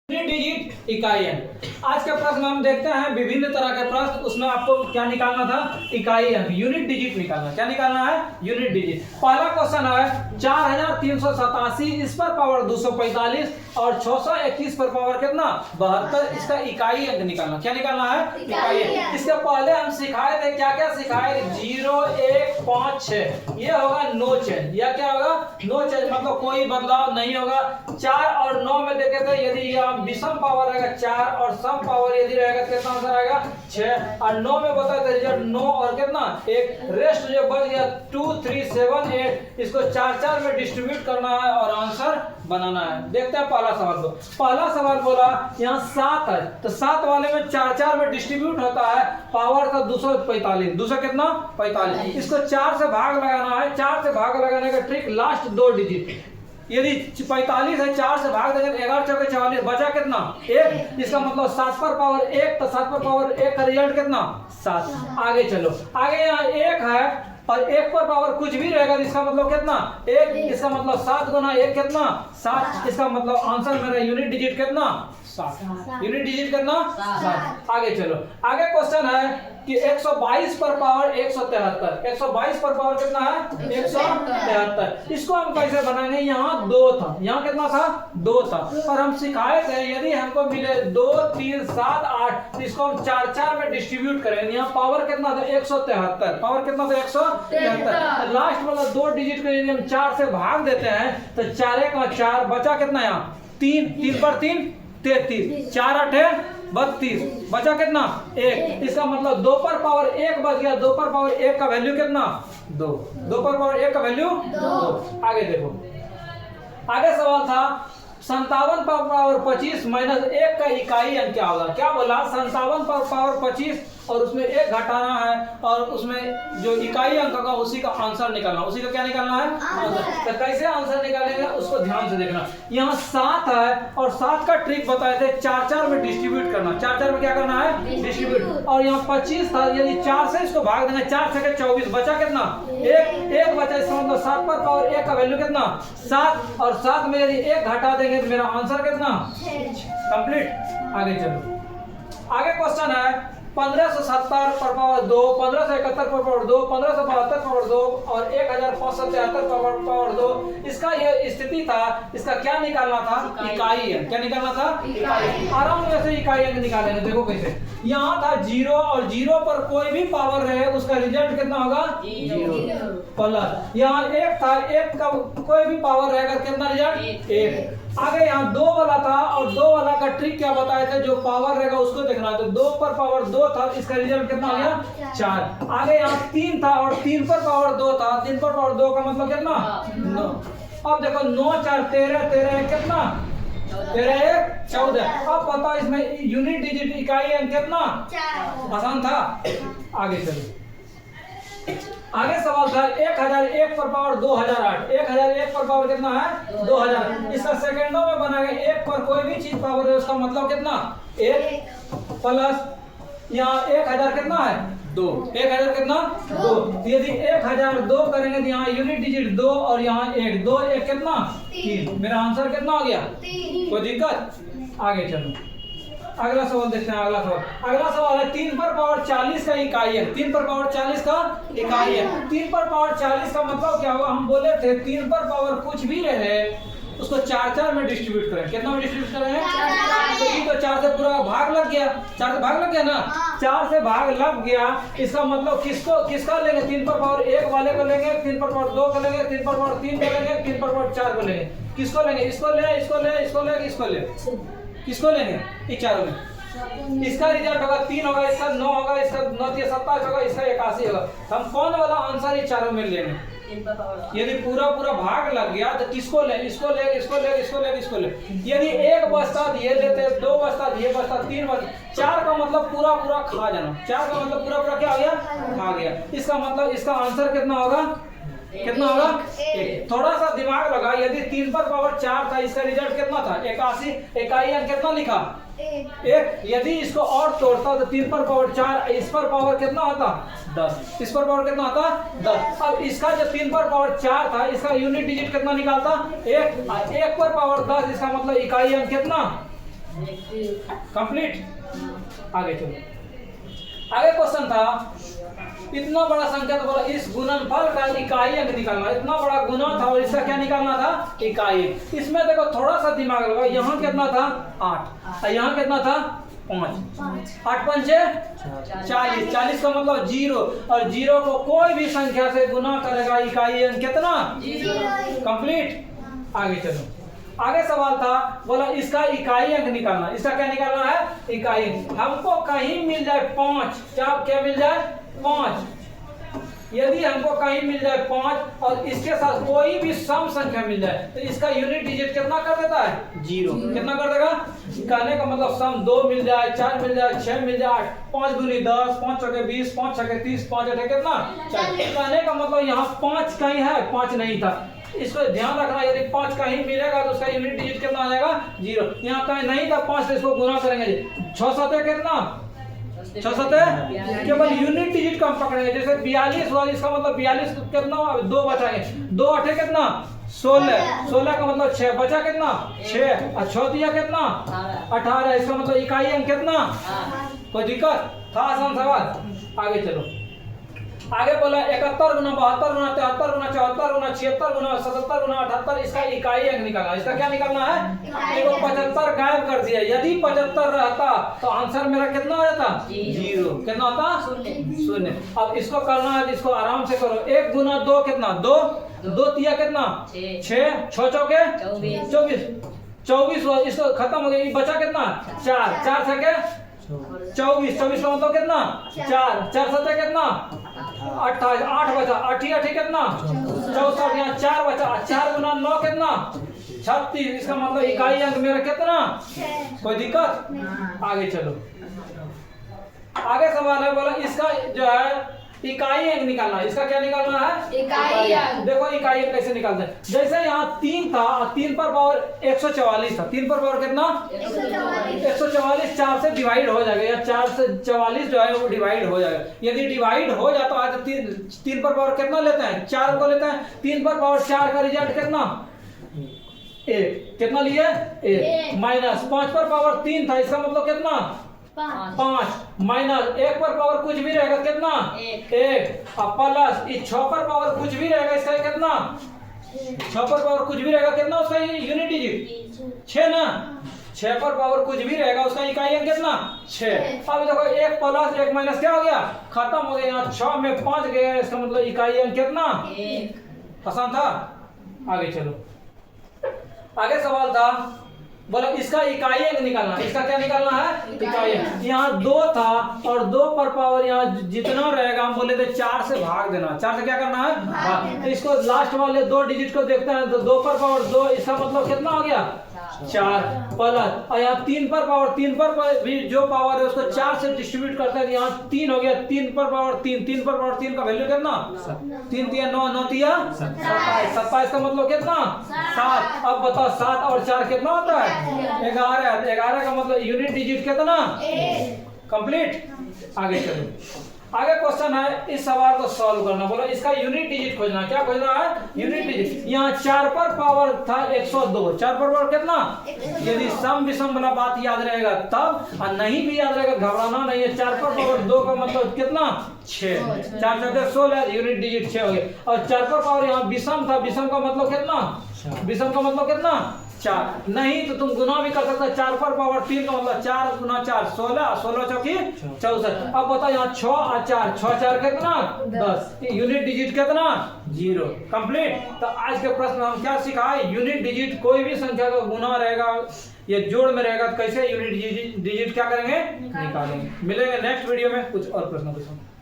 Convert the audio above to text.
Digit इकाई अंक। आज के प्रश्न में हम देखते हैं विभिन्न तरह के प्रश्न। उसमें आपको क्या निकालना था? इकाई अंक, यूनिट डिजिट निकालना। क्या निकालना है? Unit digit. पहला क्वेश्चन है 4387 इस पर पावर 245 और 621 पर पावर कितना 72। इसका इकाई अंक निकालना। क्या निकालना है? इकाई अंक। इसके पहले हम सिखाए थे, क्या क्या सिखाए? 0 1 5 6 ये होगा नो चेंज। यह क्या होगा? नो चेंज, मतलब कोई बदलाव नहीं होगा। 4 और 9 में देखे थे, यदि यह विषम पावर रहेगा 4 और सम पावर यदि रहेगा तो कितना आंसर आएगा 6। और 9 में बताया था रिजल्ट 9 और कितना 1। रेस्ट जो बच गया 2 3 7 8 इसको 4 में डिस्ट्रीब्यूट करना है और आंसर बनाना है। देखते हैं पहला सवाल को। पहला सवाल बोला यहाँ 7 है तो 7 वाले में 4 में डिस्ट्रीब्यूट होता है। पावर था 245, 200 कितना 45। इसको 4 से भाग लगाना है। 4 से भाग लगाने का ट्रिक लास्ट 2 डिजिट। यदि 45 है 4 से भाग देंगे 11 चौके 44 बचा कितना 1। इसका मतलब 7 पर पावर 1 तो 7 पर पावर 1 का रिजल्ट कितना 7। आगे चलो, आगे यहाँ 1 है और 1 पर पावर कुछ भी रहेगा तो इसका मतलब कितना 1। इसका मतलब 7 गुना 1 कितना 7। इसका मतलब आंसर मेरा यूनिट डिजिट कितना 7। यूनिट डिजिट कितना 7। आगे चलो, आगे क्वेश्चन है कि 122 पर पावर 173। 122 पर पावर कितना है 173। इसको हम कैसे बनाएंगे? यहाँ 2 था, यहाँ कितना था 2 था और हम सिखाए थे यदि हमको मिले 2 3 7 8 तो इसको हम 4 में डिस्ट्रीब्यूट करेंगे। यहाँ पावर कितना था 173। पावर कितना था 173। लास्ट वाला 2 डिजिट को यदि हम 4 से भाग देते हैं तो 4 1 का 4 बचा कितना यहाँ 3 3 पर 3 33 4 8 32 बचा कितना 1। इसका मतलब 2 पर पावर 1 बच गया। 2 पर पावर 1 का वैल्यू कितना 2। 2 पर पावर 1 का वैल्यू 2। आगे देखो, आगे सवाल था 57 पर पावर 25 माइनस 1 का इकाई अंक क्या होगा? क्या बोला? 57 पर पावर 25 और उसमें 1 घटाना है और उसमें जो इकाई अंक होगा उसी का आंसर निकालना। उसी का क्या निकालना है? आंसर। तो कैसे आंसर निकालेंगे उसको ध्यान से देखना। यहाँ 7 है और 7 का ट्रिक बताए थे 4 में डिस्ट्रीब्यूट करना। 4 में क्या करना है? डिस्ट्रीब्यूट। और यहाँ 25 था, यदि 4 से इसको भाग देंगे 4 से 24 बचा कितना 1 बचा। इसका मतलब 7 पर पावर 1 का वैल्यू कितना 7 और 7 में यदि 1 घटा देंगे तो मेरा आंसर कितना कंप्लीट। आगे चलो, आगे क्वेश्चन है 1570 पर पावर 2, 1571 पर पावर 2, 1572 पर पावर 2 और 1573 पर पावर 2। इसका यह स्थिति था, इसका क्या निकालना था? इकाई अंक। क्या निकालना था? इकाई। आराम से इकाई अंक निकालेंगे। देखो कैसे, यहाँ था 0 और 0 पर कोई भी पावर रहे उसका रिजल्ट कितना होगा 0 प्लस। यहाँ 1 था, 1 का कोई भी पावर रहेगा कितना रिजल्ट 1। आगे यहाँ 2 वाला था और 2 वाला का ट्रिक क्या बताए थे? जो पावर रहेगा उसको देखना। तो 2 पर पावर 2 था, इसका रिजल्ट कितना आ गया 4। आगे यहाँ 3 था और 3 पर पावर 2 था। 3 पर पावर 2 का मतलब कितना 9। अब देखो 9 4 13 13 कितना 13 14। अब बताओ इसमें यूनिट डिजिट इकाई अंक कितना 4। आसान था। आगे चलो, आगे सवाल था 1001 पर पावर 2008। 1001 पर पावर कितना है 2000। इसका सेकंडों में बनाएंगे। 1 पर कोई भी चीज पावर है उसका मतलब कितना 1 प्लस यहाँ 1000 कितना है 2। 1000 कितना 2। यदि 1002 करेंगे तो यहाँ यूनिट डिजिट 2 और यहाँ 1 2 1 कितना 3। मेरा आंसर कितना हो गया 3। कोई दिक्कत? आगे चलो, अगला सवाल देखते हैं। अगला सवाल है 3 पर पावर 40 का इकाई है। 3 पर पावर 40 का इकाई है। 3 पर पावर 40 का मतलब क्या होगा? हम बोले थे 3 पर पावर कुछ भी रहे उसको 4 में डिस्ट्रीब्यूट करें। कितना में डिस्ट्रीब्यूट करें? तो 4 से पूरा भाग लग गया। 4 से भाग लग गया ना। 4 से भाग लग गया, इसका मतलब किसका लेंगे? 3 पर पावर 1 वाले को लेंगे, 3 पर पावर 2 को लेंगे, 3 पर पावर 3 को लेंगे, 3 पर पावर 4 को लेंगे। किसको लेंगे? इसको ले, इसको ले, इसको ले, इसको ले, किसको लेंगे? इन चारों में। इसका रिजल्ट होगा 3 होगा, इसका 9 होगा, इसका 9 3 27 होगा, इसका 81 होगा। हम कौन वाला आंसर ये चारों में लेंगे? यदि पूरा भाग लग गया तो किसको ले? इसको ले, इसको ले, इसको ले, इसको ले। यदि 1 बचता ये लेते, 2 बचता ये बचता, 3 बचता, 4 का मतलब पूरा खा जाना। 4 का मतलब पूरा क्या हो गया खा गया। इसका मतलब इसका आंसर कितना होगा कितना होगा 1। थोड़ा सा दिमाग लगा, यदि 3 पर पावर 4 था इसका रिजल्ट कितना था 81। इकाई अंक कितना लिखा 1। यदि इसको और तोड़ता तो 3 पर पावर 4 इस पर पावर कितना होता 10। इस पर पावर कितना होता 10। अब इसका जो 3 पर पावर 4 था इसका यूनिट डिजिट कितना निकालता 1। 1 पर पावर 10 इसका मतलब इकाई अंक कितना कंप्लीट। आगे चलो, आगे क्वेश्चन था इतना बड़ा संख्या, तो बोला इस गुणनफल का इकाई अंक निकालना। इतना बड़ा गुना था और इसका क्या निकालना था, इकाई। इसमें देखो थोड़ा सा दिमाग लगा, यहाँ कितना था 8 और यहाँ कितना था 5। 8 पंचे 40, 40 का मतलब 0, और 0 को कोई भी संख्या से गुना करेगा इकाई अंक कितना, 0। कंप्लीट। आगे चलो, आगे सवाल था बोला इसका इकाई अंक निकालना। इसका क्या निकालना है, इकाई। हमको कहीं मिल जाए 5, क्या मिल जाए 5। यदि हमको कहीं मिल जाए 5 और इसके साथ कोई भी सम संख्या मिल जाए तो इसका यूनिट डिजिट कितना कर देता है, 0। कितना कर देगा, कहने का मतलब सम 2 मिल जाए, 4 मिल जाए, 6 मिल जाए, 5 दूनी 10, 5 चौके 20, 5 छके 30, 5 अठे कितना 40। कहने का मतलब यहाँ 5 कहीं है, 5 नहीं था। इसको ध्यान रखना, यदि 5 कहीं मिलेगा तो उसका यूनिट डिजिट कितना आ जाएगा, 0। यहाँ कहीं नहीं था 5 से इसको गुना करेंगे। 6 7 कितना, 6 7 केवल यूनिट डिजिट को हम पकड़ेंगे। जैसे 42 हुआ, इसका मतलब 42 कितना, 2 बचाएंगे, 2 8 कितना 16, 16 का मतलब 6, बचा कितना 6, और 6 दिया कितना 18। इसका मतलब इकाई अंक कितना। कोई दिक्कत था, आसान सवाल। आगे चलो, आगे बोला 71 गुना 72 गुना 73 गुना 74 गुना 76 गुना 77 गुना 78, इसका इकाई अंक निकालना। इसका क्या निकालना है, देखो 75 गायब कर दिया। यदि 75 रहता तो आंसर मेरा कितना हो जाता, 0। कितना होता, 0। अब इसको करना है, इसको आराम से करो। 1 गुना 2 कितना, 2, 2 तिया कितना 6, 6 चौके 24, 24 हुआ। इसको खत्म हो गया, बचा कितना 4, 4 छके 24, 24 का मतलब कितना 4, 4 7 कितना 28, 8 बचा, 8 8 कितना 64, यहाँ 4 बचा, 4 गुना 9 कितना 36। इसका मतलब इकाई अंक मेरा कितना, कोई दिक्कत। आगे चलो, आगे सवाल है बोला इसका जो है इकाई अंक निकालना। इसका क्या निकालना है, इकाई अंक। देखो इकाई अंक कैसे निकालते हैं। जैसे यहाँ 3 था, 3 पर पावर 144 था, 3 पर पावर कितना 144, 4 से डिवाइड हो जाएगा, या 4 से 44 जो है वो डिवाइड हो जाएगा। यदि डिवाइड हो जाता है तो 3 पर पावर कितना लेते हैं, 4 को लेते हैं। 3 पर पावर 4 का रिजल्ट कितना 1, कितना लिए 1, माइनस 5 पर पावर 3 था, इसका मतलब कितना 5, माइनस 1 पर पावर कुछ भी रहेगा कितना 1, और प्लस 6 पर पावर कुछ भी रहेगा, इसका कितना 6 पर पावर कुछ भी रहेगा कितना, उसका यूनिट डिजिट 6 ना। 6 पर पावर कुछ भी रहेगा उसका इकाई अंक कितना 6। अब देखो 1 प्लस 1 माइनस क्या हो गया, खत्म हो गया। यहाँ 6 में 5 गया, इसका मतलब इकाई अंक कितना 1। आसान था। आगे चलो, आगे सवाल था बोला इसका इकाई अंक निकालना। इसका क्या निकालना है, इकाई अंक। यहाँ 2 था और 2 पर पावर यहाँ जितना रहेगा हम बोले थे 4 से भाग देना। 4 से क्या करना है, भाग। तो इसको लास्ट वाले 2 डिजिट को देखते हैं तो 2 पर पावर 2, इसका मतलब कितना हो गया 4, प्लस और यहाँ 3 पर पावर 3 पर भी जो पावर है उसको 4 से डिस्ट्रीब्यूट करते हैं, यहाँ 3 हो गया। 3 पर पावर 3, 3 पर पावर 3 का वैल्यू कितना 3 तिया 9, 9 तिया 27, 27 का मतलब कितना 7। अब बताओ 7 और 4 कितना होता है 11, 11 का मतलब यूनिट डिजिट कितना 1। कंप्लीट। आगे चलो, आगे क्वेश्चन है इस सवाल को सॉल्व करना। बोलो इसका यूनिट डिजिट खोजना। क्या खोजना है, यूनिट डिजिट। यहाँ 4 पर पावर था 102, 4 पर पावर कितना, यदि सम विषम वाला बात याद रहेगा तब, और नहीं भी याद रहेगा घबराना नहीं है। 4 पर पावर 2 का मतलब कितना 6, 4 4 16, यूनिट डिजिट 6 हो गया। और 4 पर पावर यहाँ विषम था, विषम का मतलब कितना, विषम का मतलब कितना 4। नहीं तो तुम गुना भी कर सकते हो। 4 पर पावर 3 का मतलब 4 गुना 4 16, 16 चौकी 64। अब बताओ यहाँ 6 और 4, 6 4 कितना 10, यूनिट डिजिट कितना 0। कंप्लीट। तो आज के प्रश्न में हम क्या सीखा है, यूनिट डिजिट कोई भी संख्या का गुना रहेगा या जोड़ में रहेगा तो कैसे यूनिट डिजिट क्या करेंगे, निकालेंगे। मिलेंगे नेक्स्ट वीडियो में कुछ और प्रश्नों के साथ।